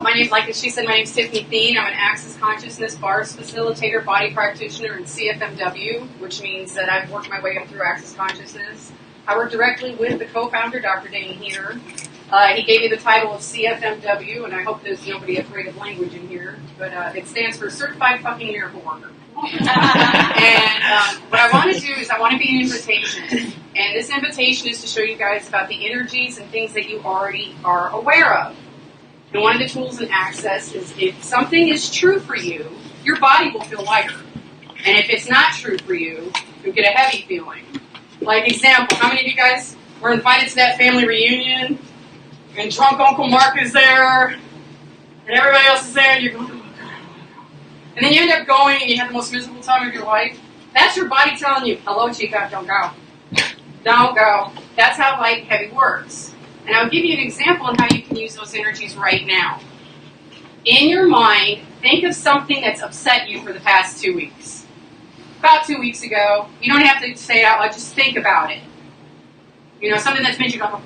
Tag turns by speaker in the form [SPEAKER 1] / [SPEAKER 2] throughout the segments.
[SPEAKER 1] My name, like she said, my name is Tiffany Theen. I'm an Access Consciousness BARS Facilitator, Body Practitioner, and CFMW, which means that I've worked my way up through Access Consciousness. I work directly with the co-founder, Dr. Dane here. He gave me the title of CFMW, and I hope there's nobody afraid of language in here, but it stands for Certified Fucking Miracle Worker. And what I want to do is I want to be an invitation. And this invitation is to show you guys about the energies and things that you already are aware of. And one of the tools in Access is if something is true for you, your body will feel lighter. And if it's not true for you, you'll get a heavy feeling. Like example, how many of you guys were invited to that family reunion, and drunk Uncle Mark is there, and everybody else is there, and you're going, oh my God. And then you end up going, and you have the most miserable time of your life. That's your body telling you, hello, Chica, don't go. Don't go. That's how light and heavy works. And I'll give you an example on how you can use those energies right now. In your mind, think of something that's upset you for the past 2 weeks. About 2 weeks ago, you don't have to say it out loud, just think about it. You know, something that's made you go,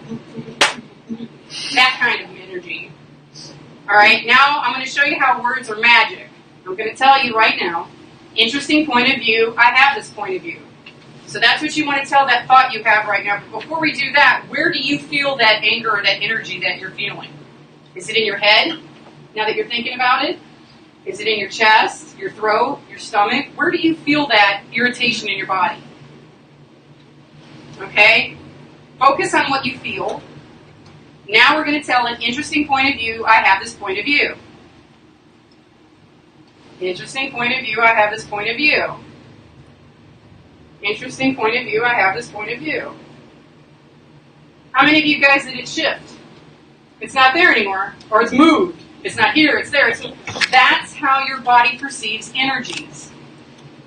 [SPEAKER 1] that kind of energy. Alright, now I'm going to show you how words are magic. I'm going to tell you right now, interesting point of view, I have this point of view. So that's what you want to tell that thought you have right now. But before we do that, where do you feel that anger or that energy that you're feeling? Is it in your head, now that you're thinking about it? Is it in your chest, your throat, your stomach? Where do you feel that irritation in your body? Okay? Focus on what you feel. Now we're going to tell an interesting point of view, I have this point of view. Interesting point of view, I have this point of view. Interesting point of view, I have this point of view. How many of you guys did it shift? It's not there anymore, or it's moved. It's not here, it's there. That's how your body perceives energies.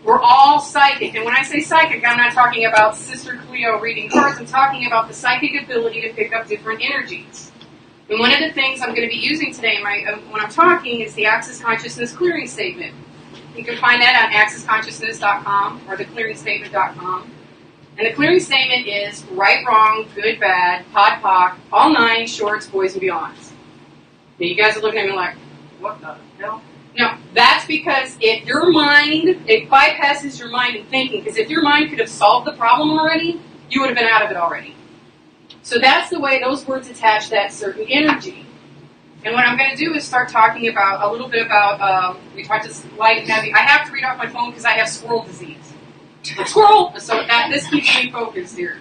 [SPEAKER 1] We're all psychic, and when I say psychic, I'm not talking about Sister Cleo reading cards. I'm talking about the psychic ability to pick up different energies. And one of the things I'm going to be using today when I'm talking is the Access Consciousness Clearing Statement. You can find that on accessconsciousness.com or theclearingstatement.com. And the clearing statement is right, wrong, good, bad, pod, poc, all nine, shorts, boys, and beyonds. Now you guys are looking at me like, what the hell? No, that's because if your mind, it bypasses your mind and thinking, because if your mind could have solved the problem already, you would have been out of it already. So that's the way those words attach that certain energy. And what I'm going to do is start talking about a little bit about, we talked to light and heavy. I have to read off my phone because I have squirrel disease. Squirrel! So this keeps me focused here.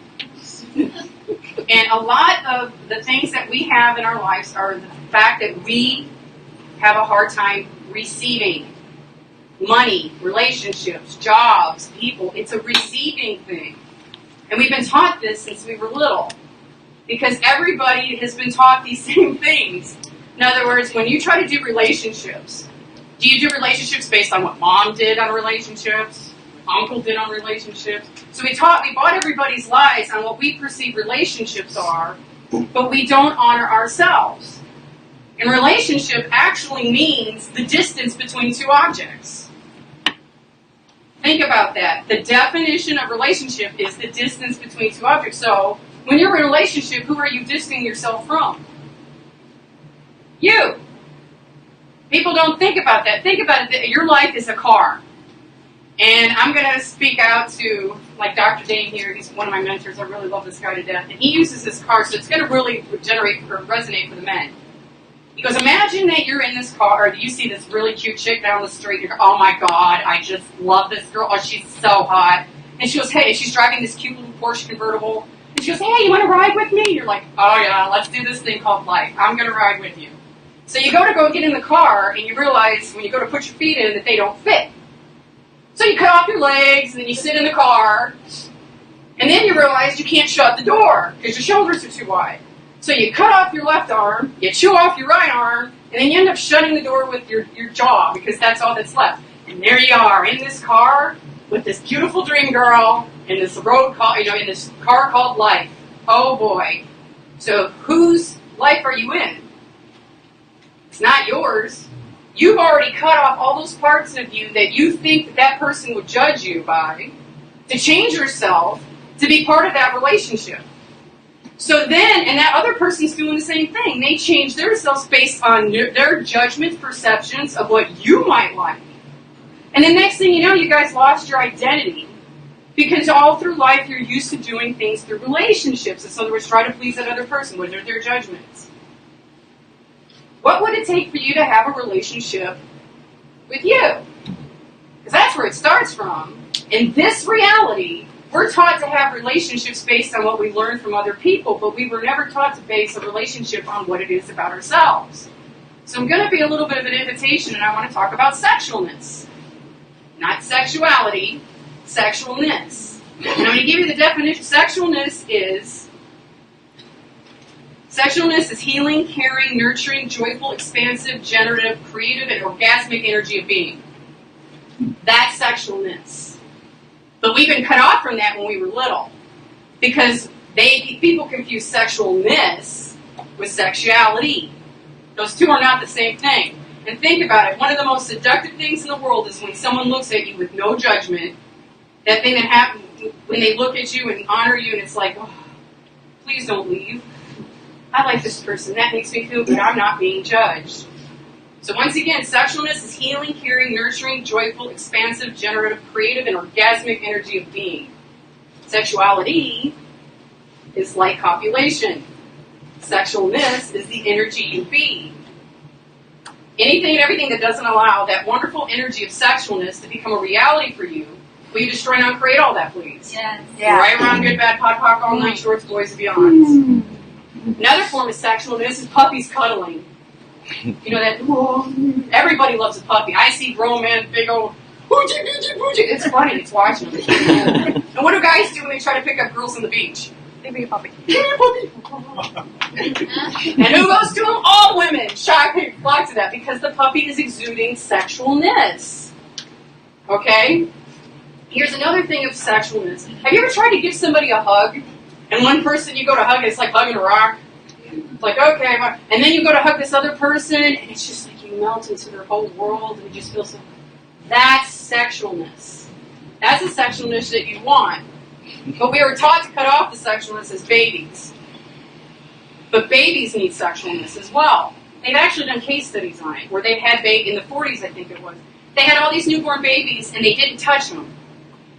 [SPEAKER 1] And a lot of the things that we have in our lives are the fact that we have a hard time receiving money, relationships, jobs, people. It's a receiving thing. And we've been taught this since we were little. Because everybody has been taught these same things. In other words, when you try to do relationships, do you do relationships based on what mom did on relationships, uncle did on relationships? So we bought everybody's lies on what we perceive relationships are, but we don't honor ourselves. And relationship actually means the distance between two objects. Think about that. The definition of relationship is the distance between two objects. So when you're in a relationship, who are you distancing yourself from? You. People don't think about that. Think about it. Your life is a car. And I'm going to speak out to, like Dr. Dane here. He's one of my mentors. I really love this guy to death. And he uses this car, so it's going to really resonate for the men. He goes, imagine that you're in this car, or you see this really cute chick down the street. You go, oh my God, I just love this girl. Oh, she's so hot. And she goes, hey, she's driving this cute little Porsche convertible. And she goes, hey, you want to ride with me? You're like, oh yeah, let's do this thing called life. I'm going to ride with you. So you go get in the car, and you realize when you go to put your feet in that they don't fit. So you cut off your legs, and then you sit in the car, and then you realize you can't shut the door because your shoulders are too wide. So you cut off your left arm, you chew off your right arm, and then you end up shutting the door with your jaw because that's all that's left. And there you are in this car with this beautiful dream girl in this in this car called life. Oh boy! So whose life are you in? It's not yours. You've already cut off all those parts of you that you think that person would judge you by to change yourself to be part of that relationship. So then, and that other person's doing the same thing. They change themselves based on their judgments, perceptions of what you might like. And the next thing you know, you guys lost your identity. Because all through life, you're used to doing things through relationships. And so, in other words, try to please that other person. What are their judgments? What would it take for you to have a relationship with you? Because that's where it starts from. In this reality, we're taught to have relationships based on what we learn from other people, but we were never taught to base a relationship on what it is about ourselves. So I'm going to be a little bit of an invitation, and I want to talk about sexualness. Not sexuality, sexualness. And I'm going to give you the definition. Sexualness is healing, caring, nurturing, joyful, expansive, generative, creative, and orgasmic energy of being. That's sexualness. But we've been cut off from that when we were little. Because people confuse sexualness with sexuality. Those two are not the same thing. And think about it. One of the most seductive things in the world is when someone looks at you with no judgment. That thing that happens when they look at you and honor you, and it's like, oh, please don't leave. I like this person. That makes me feel good. I'm not being judged. So once again, sexualness is healing, caring, nurturing, joyful, expansive, generative, creative, and orgasmic energy of being. Sexuality is like copulation. Sexualness is the energy you be. Anything and everything that doesn't allow that wonderful energy of sexualness to become a reality for you, will you destroy and uncreate all that, please? Yes. Yeah. Right, wrong, good, bad, pod, poc, all night, shorts, boys, and beyonds. Another form of sexualness is puppies cuddling. You know that, whoa, everybody loves a puppy. I see grown men, big old, boogie, boogie, boogie. It's funny, it's watching them. And what do guys do when they try to pick up girls on the beach? They bring a puppy. Give me a puppy. And who goes to them? All women. Shocking, flock to that, because the puppy is exuding sexualness. Okay? Here's another thing of sexualness. Have you ever tried to give somebody a hug? And one person you go to hug, it's like hugging a rock. It's like, okay. And then you go to hug this other person, and it's just like you melt into their whole world, and you just feel so... That's sexualness. That's the sexualness that you want. But we were taught to cut off the sexualness as babies. But babies need sexualness as well. They've actually done case studies on it, where they've had in the 40s, I think it was. They had all these newborn babies, and they didn't touch them.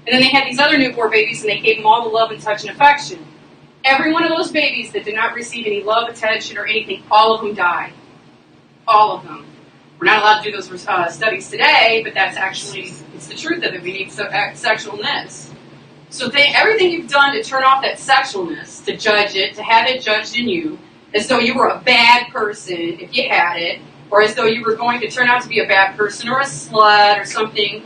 [SPEAKER 1] And then they had these other newborn babies, and they gave them all the love and touch and affection. Every one of those babies that did not receive any love, attention, or anything, all of them died. All of them. We're not allowed to do those studies today, but that's actually, it's the truth of it. We need sexualness. So everything you've done to turn off that sexualness, to judge it, to have it judged in you, as though you were a bad person if you had it, or as though you were going to turn out to be a bad person or a slut or something,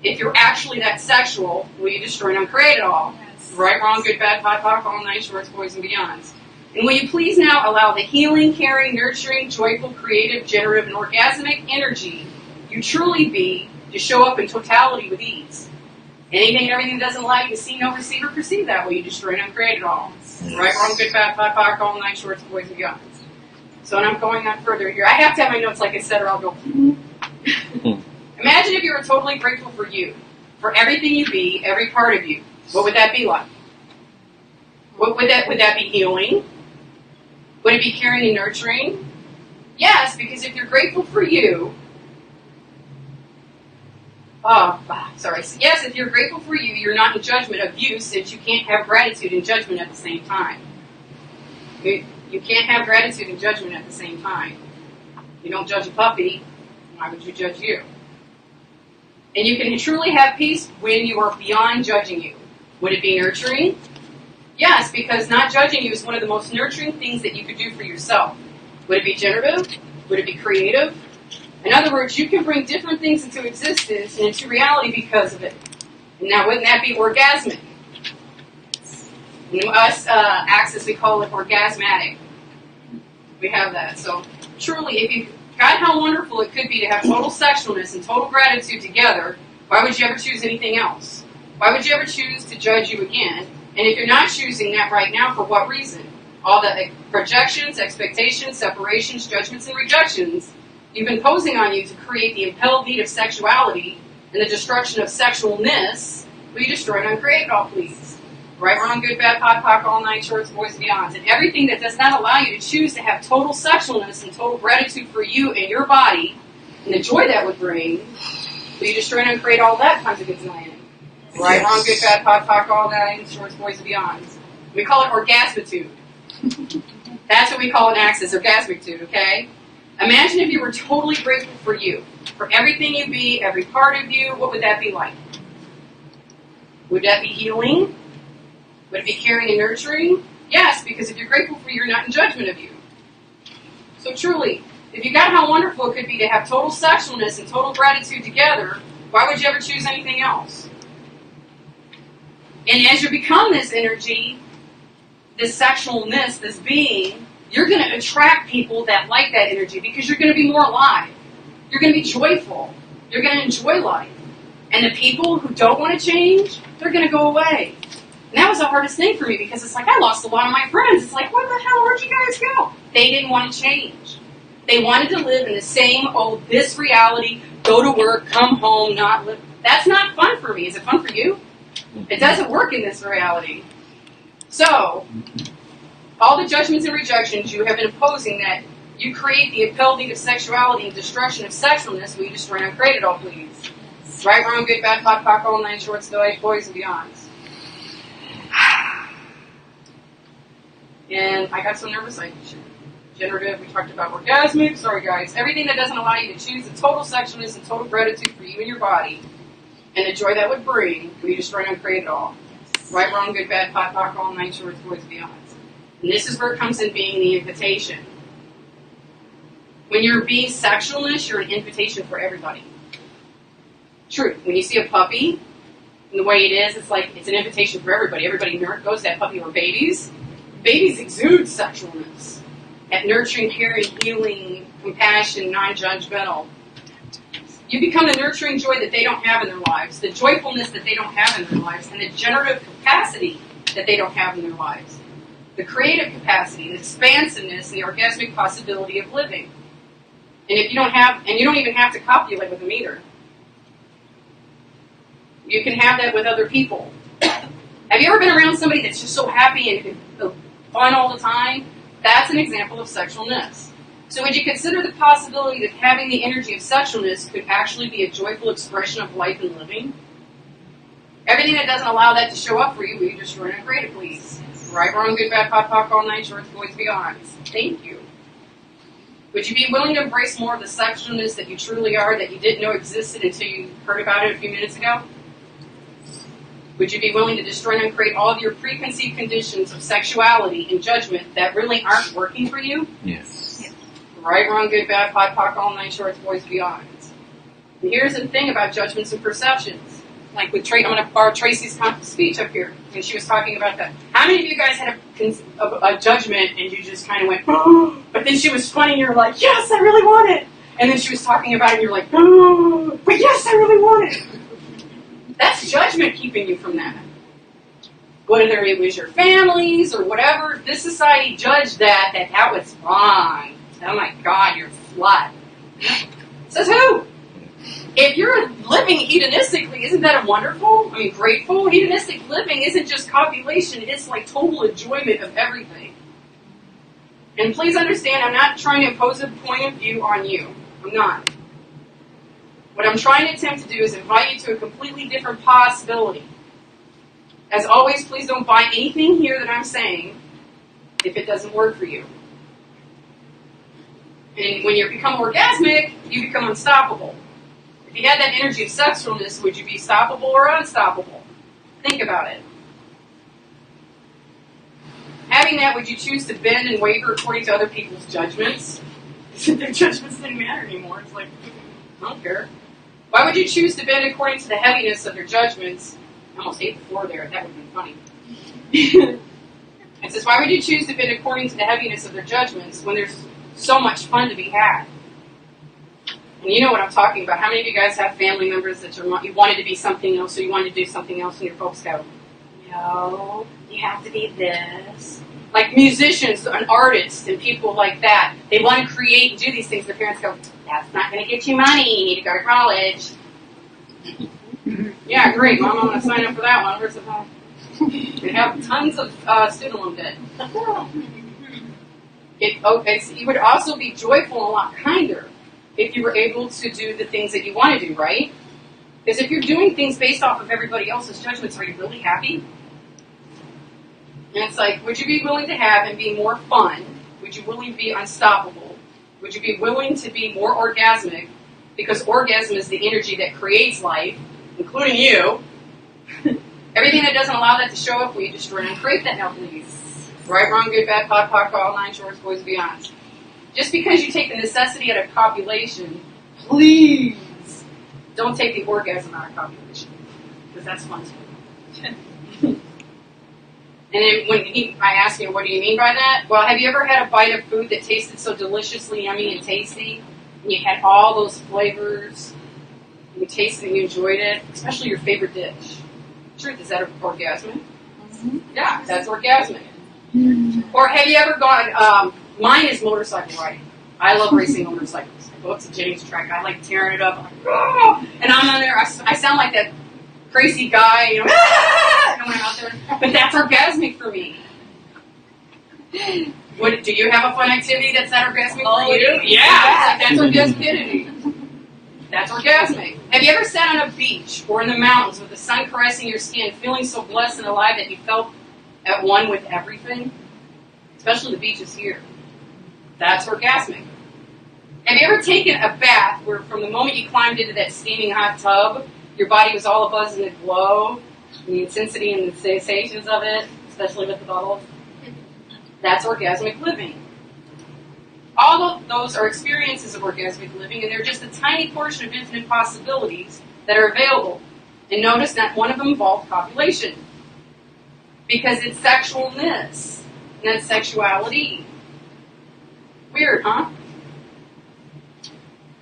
[SPEAKER 1] if you're actually that sexual, will you destroy and uncreate it all? Yes. Right, wrong, good, bad, pod, poc, all night, shorts, boys, and beyonds. And will you please now allow the healing, caring, nurturing, joyful, creative, generative, and orgasmic energy you truly be to show up in totality with ease? Anything and everything that doesn't allow you to see, know, receive, or perceive that, will you destroy and uncreate it all? Yes. Right, wrong, good, bad, pod, poc, all night, shorts, boys, and beyonds. So, and I'm going on further here. I have to have my notes like I said, or I'll go. Imagine if you were totally grateful for you, for everything you be, every part of you. What would that be like? What would that be healing? Would it be caring and nurturing? Yes, because if you're grateful for you, yes, if you're grateful for you, you're not in judgment of you, since you can't have gratitude and judgment at the same time. You can't have gratitude and judgment at the same time. You don't judge a puppy, why would you judge you? And you can truly have peace when you are beyond judging you. Would it be nurturing? Yes, because not judging you is one of the most nurturing things that you could do for yourself. Would it be generative? Would it be creative? In other words, you can bring different things into existence and into reality because of it. And now, wouldn't that be orgasmic? In us, Access, we call it orgasmatic. We have that. So, truly, God, how wonderful it could be to have total sexualness and total gratitude together. Why would you ever choose anything else? Why would you ever choose to judge you again? And if you're not choosing that right now, for what reason? All the projections, expectations, separations, judgments, and rejections you've been posing on you to create the impelled need of sexuality and the destruction of sexualness, will you destroy and uncreate it all, please? Right, wrong, good, bad, pod, poc, all night, shorts, boys, beyonds. And everything that does not allow you to choose to have total sexualness and total gratitude for you and your body and the joy that would bring, will you destroy and uncreate all that kinds of gazillion? Right, wrong, good, bad, pod, poc, all night, shorts, boys, and beyonds. We call it orgasmitude. That's what we call an access, orgasmitude, okay? Imagine if you were totally grateful for you, for everything you be, every part of you. What would that be like? Would that be healing? Would it be caring and nurturing? Yes, because if you're grateful for you, you're not in judgment of you. So truly, if you got how wonderful it could be to have total sexualness and total gratitude together, why would you ever choose anything else? And as you become this energy, this sexualness, this being, you're going to attract people that like that energy because you're going to be more alive. You're going to be joyful. You're going to enjoy life. And the people who don't want to change, they're going to go away. And that was the hardest thing for me because it's like I lost a lot of my friends. It's like, what the hell, where'd you guys go? They didn't want to change. They wanted to live in the same old, this reality, go to work, come home, not live. That's not fun for me. Is it fun for you? It doesn't work in this reality. So, all the judgments and rejections you have been imposing that you create the impelling of sexuality and destruction of sexualness, will you destroy and uncreate it all, please? Right, wrong, good, bad, pod, poc, all nine, shorts, delight, boys, and beyonds. And I got so nervous, I generative, we talked about orgasmic, sorry guys, everything that doesn't allow you to choose the total sexualness and total gratitude for you and your body, and the joy that would bring, will you destroy and uncreate it all? Right, wrong, good, bad, pod, poc, all nine, shorts, boys, and beyonds. And this is where it comes in being the invitation. When you're being sexualness, you're an invitation for everybody. Truth. When you see a puppy, and the way it is, it's like it's an invitation for everybody. Everybody goes to that puppy or babies. Babies exude sexualness. That nurturing, caring, healing, compassion, non-judgmental. You become the nurturing joy that they don't have in their lives, the joyfulness that they don't have in their lives, and the generative capacity that they don't have in their lives. The creative capacity, the expansiveness, and the orgasmic possibility of living. And if you don't have, and you don't even have to copulate with them either. You can have that with other people. Have you ever been around somebody that's just so happy and fun all the time? That's an example of sexualness. So would you consider the possibility that having the energy of sexualness could actually be a joyful expression of life and living? Everything that doesn't allow that to show up for you, will you destroy and uncreate it, please? Right, wrong, good, bad, pod, poc, all night, shorts, boys, beyonds. Thank you. Would you be willing to embrace more of the sexualness that you truly are, that you didn't know existed until you heard about it a few minutes ago? Would you be willing to destroy and uncreate all of your preconceived conditions of sexuality and judgment that really aren't working for you?
[SPEAKER 2] Yes.
[SPEAKER 1] Right, wrong, good, bad, pod, poc, all night, shorts, boys, beyonds. And here's the thing about judgments and perceptions. Like with I'm going to borrow Tracy's speech up here, and she was talking about that. How many of you guys had a judgment and you just kind of went, oh, but then she was funny and you're like, yes, I really want it. And then she was talking about it and you're like, oh, but yes, I really want it. That's judgment keeping you from that. Whether it was your families or whatever, this society judged that was wrong. Oh my God, you're slut. Says who? If you're living hedonistically, isn't that wonderful? I mean, grateful? Hedonistic living isn't just copulation, it's like total enjoyment of everything. And please understand, I'm not trying to impose a point of view on you. I'm not. What I'm trying to attempt to do is invite you to a completely different possibility. As always, please don't buy anything here that I'm saying if it doesn't work for you. And when you become orgasmic, you become unstoppable. If you had that energy of sexualness, would you be stoppable or unstoppable? Think about it. Having that, would you choose to bend and waver according to other people's judgments? Their judgments didn't matter anymore. It's like, I don't care. Why would you choose to bend according to the heaviness of their judgments? I almost ate the floor there. That would have been funny. It says, why would you choose to bend according to the heaviness of their judgments when there's so much fun to be had? And you know what I'm talking about. How many of you guys have family members that you wanted to be something else, or you wanted to do something else, and your folks go, no, you have to be this. Like musicians and artists and people like that, they want to create and do these things. Their parents go, that's not going to get you money. You need to go to college. Yeah, great. Mom, I'm going to sign up for that one. Where's the phone? They have tons of student loan debt. So you would also be joyful and a lot kinder if you were able to do the things that you want to do, right? Because if you're doing things based off of everybody else's judgments, are you really happy? And it's like, would you be willing to have and be more fun? Would you willing to be unstoppable? Would you be willing to be more orgasmic? Because orgasm is the energy that creates life, including you. Everything that doesn't allow that to show up, will you destroy and create that now, please? Right, wrong, good, bad, pot, all 9 shorts, boys, beyonds. Just because you take the necessity out of copulation, please don't take the orgasm out of copulation. Because that's fun too. And then when I ask you, what do you mean by that? Well, have you ever had a bite of food that tasted so deliciously yummy and tasty, and you had all those flavors, and you tasted it and you enjoyed it, especially your favorite dish? Truth, is that orgasmic? Mm-hmm. Yeah, that's orgasmic. Mm-hmm. Or have you ever gone, mine is motorcycle riding. I love racing motorcycles. I go up to Jenny's track, I like tearing it up, I'm like, oh! And I'm on there, I sound like that crazy guy, you know, going out there. But that's orgasmic for me. Do you have a fun activity that's not orgasmic for you? Yeah, that's orgasmicity. That's orgasmic. Have you ever sat on a beach or in the mountains with the sun caressing your skin, feeling so blessed and alive that you felt at one with everything? Especially the beaches here. That's orgasmic. Have you ever taken a bath where from the moment you climbed into that steaming hot tub, your body was all abuzz in the glow, and the intensity and the sensations of it, especially with the bubbles? That's orgasmic living. All of those are experiences of orgasmic living, and they're just a tiny portion of infinite possibilities that are available. And notice that one of them involved copulation. Because it's sexualness, and that's sexuality. Weird, huh?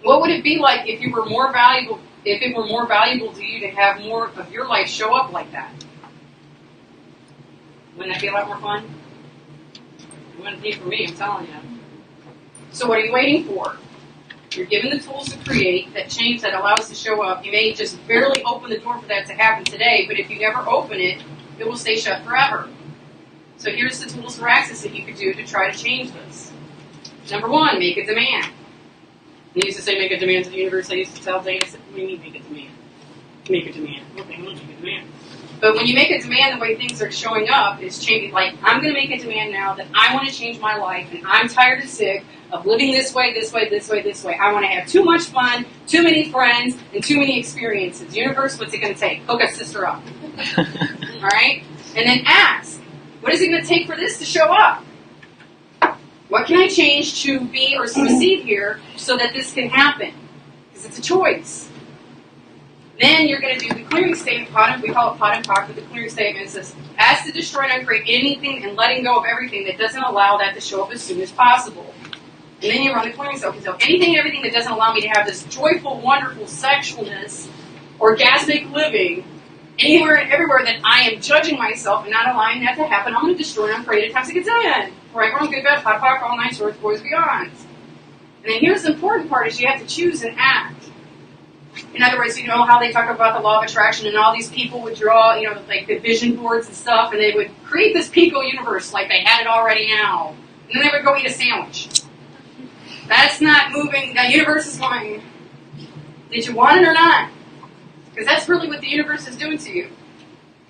[SPEAKER 1] What would it be like if you were more valuable, if it were more valuable to you to have more of your life show up like that? Wouldn't that be a lot more fun? It wouldn't be for me, I'm telling you. So what are you waiting for? You're given the tools to create that change that allows to show up. You may just barely open the door for that to happen today, but if you never open it, it will stay shut forever. So here's the tools for access that you could do to try to change this. Number 1, make a demand. I used to say make a demand to the universe. I used to tell Dana, what do you mean make a demand? Make a demand. Okay, I'm going to make a demand. But when you make a demand, the way things are showing up is changing. Like, I'm going to make a demand now that I want to change my life, and I'm tired and sick of living this way, this way, this way, this way. I want to have too much fun, too many friends, and too many experiences. Universe, what's it going to take? Hook a sister up. All right? And then ask, what is it going to take for this to show up? What can I change to be or receive here so that this can happen? Because it's a choice. Then you're going to do the clearing statement. We call it pot and talk, but the clearing statement says, ask to destroy and uncreate anything and letting go of everything that doesn't allow that to show up as soon as possible. And then you run the clearing statement. So anything and everything that doesn't allow me to have this joyful, wonderful sexualness, orgasmic living, anywhere and everywhere that I am judging myself and not allowing that to happen, I'm going to destroy and uncreate it times a gazillion. Right, wrong, good, bad, pot, all 9 shorts, boys, beyonds. And then here's the important part is you have to choose and act. In other words, you know how they talk about the law of attraction and all these people would draw, you know, like the vision boards and stuff, and they would create this Pico universe like they had it already now. And then they would go eat a sandwich. That's not moving. The universe is going, did you want it or not? Because that's really what the universe is doing to you.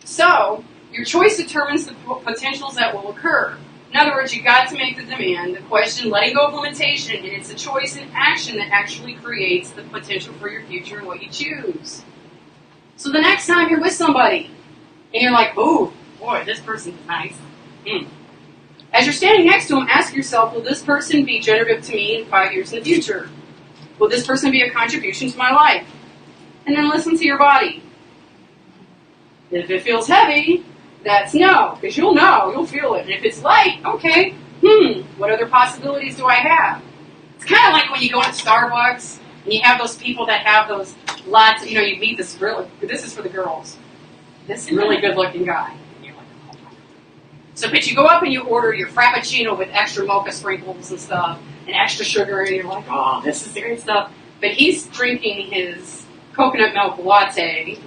[SPEAKER 1] So, your choice determines the potentials that will occur. In other words, you got to make the demand, the question, letting go of limitation, and it's a choice and action that actually creates the potential for your future and what you choose. So the next time you're with somebody, and you're like, oh, boy, this person's nice. As you're standing next to them, ask yourself, will this person be generative to me in 5 years in the future? Will this person be a contribution to my life? And then listen to your body. If it feels heavy, that's no, because you'll know, you'll feel it. And if it's light, okay, what other possibilities do I have? It's kind of like when you go into Starbucks and you have those people that have those lots, you know, you meet this really, this is for the girls, this really good looking guy. And you're like, oh my God. So, but you go up and you order your Frappuccino with extra mocha sprinkles and stuff, and extra sugar, and you're like, oh, this is great stuff. But he's drinking his coconut milk latte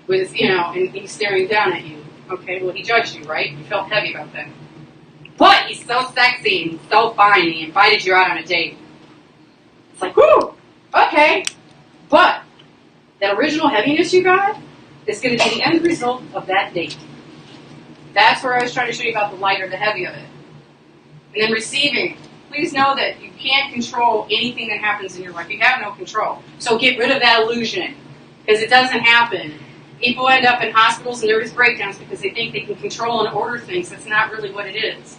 [SPEAKER 1] with, you know, and he's staring down at you. Okay, well, he judged you, right? You felt heavy about that. But he's so sexy and so fine, and he invited you out on a date. It's like, whoo, okay. But that original heaviness you got is going to be the end result of that date. That's where I was trying to show you about the light or the heavy of it. And then receiving. Please know that you can't control anything that happens in your life. You have no control. So get rid of that illusion, because it doesn't happen. People end up in hospitals and nervous breakdowns because they think they can control and order things. That's not really what it is.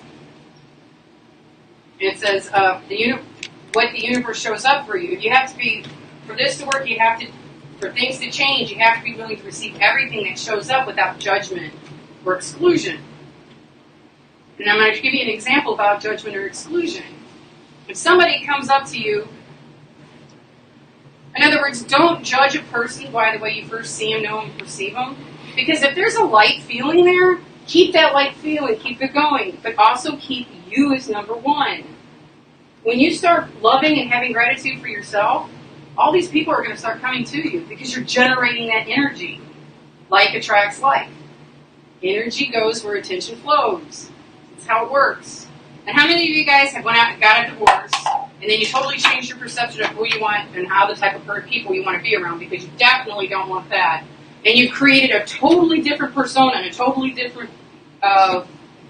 [SPEAKER 1] It says what the universe shows up for you. You have to be, for this to work, you have to, for things to change, you have to be willing to receive everything that shows up without judgment or exclusion. And I'm going to give you an example about judgment or exclusion. If somebody comes up to you, in other words, don't judge a person by the way you first see them, know them, perceive them. Because if there's a light feeling there, keep that light feeling, keep it going. But also keep you as number one. When you start loving and having gratitude for yourself, all these people are going to start coming to you because you're generating that energy. Like attracts like. Energy goes where attention flows. That's how it works. And how many of you guys have went out and got a divorce, and then you totally changed your perception of who you want and how the type of people you want to be around, because you definitely don't want that. And you created a totally different persona and a totally different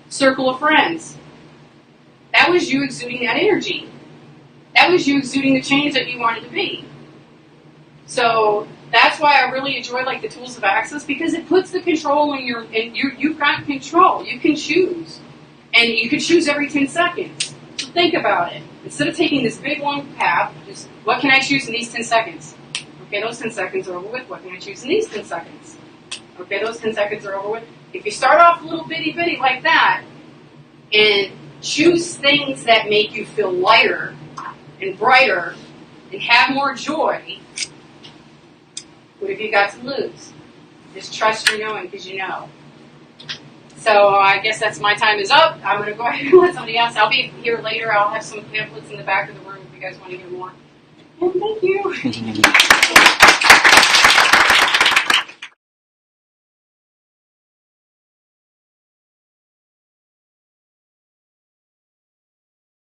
[SPEAKER 1] circle of friends. That was you exuding that energy. That was you exuding the change that you wanted to be. So that's why I really enjoy like the tools of Access, because it puts the control in your, and you've got control. You can choose. And you can choose every 10 seconds. So think about it. Instead of taking this big long path, just what can I choose in these 10 seconds? Okay, those 10 seconds are over with. What can I choose in these 10 seconds? Okay, those 10 seconds are over with. If you start off a little bitty like that, and choose things that make you feel lighter and brighter and have more joy, what have you got to lose? Just trust your knowing, because you know. So I guess that's my time is up. I'm going to go ahead and let somebody else. I'll be here later. I'll have some pamphlets in the back of the room if you guys want to hear more. And thank you.